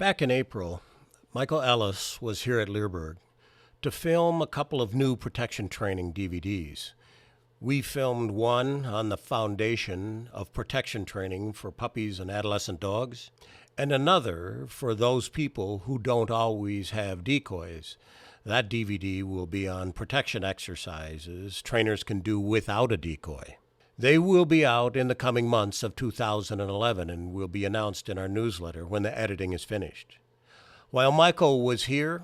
Back in April, Michael Ellis was here at Leerburg to film a couple of new protection training DVDs. We filmed one on the foundation of protection training for puppies and adolescent dogs, and another for those people who don't always have decoys. That DVD will be on protection exercises trainers can do without a decoy. They will be out in the coming months of 2011 and will be announced in our newsletter when the editing is finished. While Michael was here,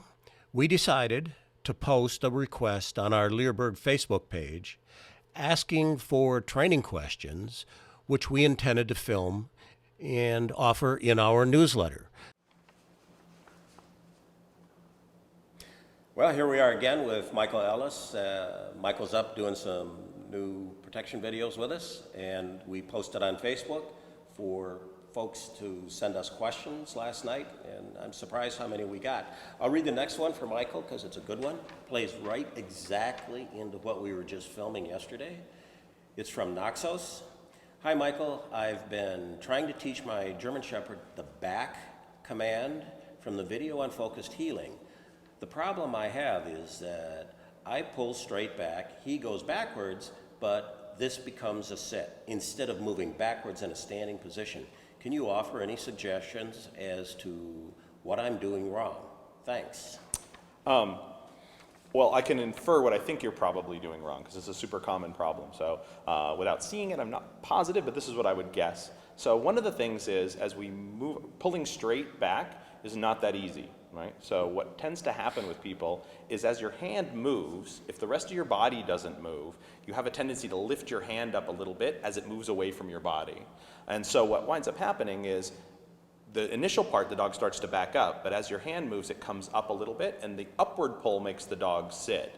we decided to post a request on our Leerburg Facebook page asking for training questions, which we intended to film and offer in our newsletter. Well, here we are again with Michael Ellis. Michael's up doing some new protection videos with us, and we posted on Facebook for folks to send us questions last night, and I'm surprised how many we got. I'll read the next one for Michael because it's a good one. Plays right exactly into what we were just filming yesterday. It's from Naxos. Hi Michael, I've been trying to teach my German Shepherd the back command from the video on focused healing. The problem I have is that I pull straight back, he goes backwards, but this becomes a sit instead of moving backwards in a standing position. Can you offer any suggestions as to what I'm doing wrong? Thanks. Well, I can infer what I think you're probably doing wrong because it's a super common problem. So without seeing it, I'm not positive, but this is what I would guess. So one of the things is as we move, pulling straight back is not that easy, right? So what tends to happen with people is as your hand moves, if the rest of your body doesn't move, you have a tendency to lift your hand up a little bit as it moves away from your body. And so what winds up happening is the initial part, the dog starts to back up, but as your hand moves, it comes up a little bit, and the upward pull makes the dog sit.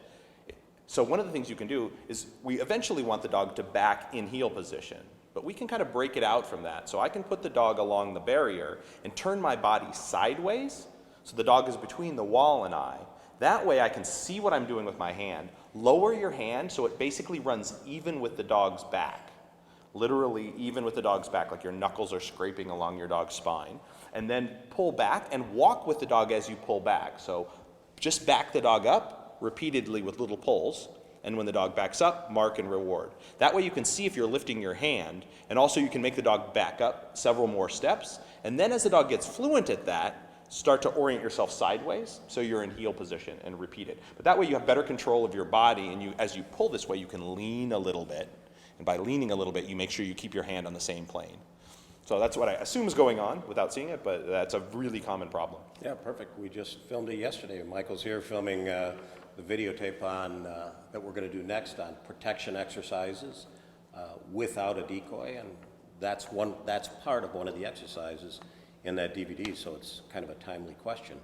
So one of the things you can do is we eventually want the dog to back in heel position, but we can kind of break it out from that. So I can put the dog along the barrier and turn my body sideways, so the dog is between the wall and I. That way I can see what I'm doing with my hand. Lower your hand so it basically runs even with the dog's back. Literally even with the dog's back, like your knuckles are scraping along your dog's spine. And then pull back and walk with the dog as you pull back. So just back the dog up repeatedly with little pulls, and when the dog backs up, mark and reward. That way you can see if you're lifting your hand, and also you can make the dog back up several more steps. And then as the dog gets fluent at that, start to orient yourself sideways so you're in heel position and repeat it. But that way you have better control of your body, and as you pull this way, you can lean a little bit. And by leaning a little bit, you make sure you keep your hand on the same plane. So that's what I assume is going on without seeing it, but that's a really common problem. Yeah, perfect. We just filmed it yesterday. Michael's here filming the videotape on that we're going to do next on protection exercises without a decoy, and that's part of one of the exercises in that DVD, so it's kind of a timely question.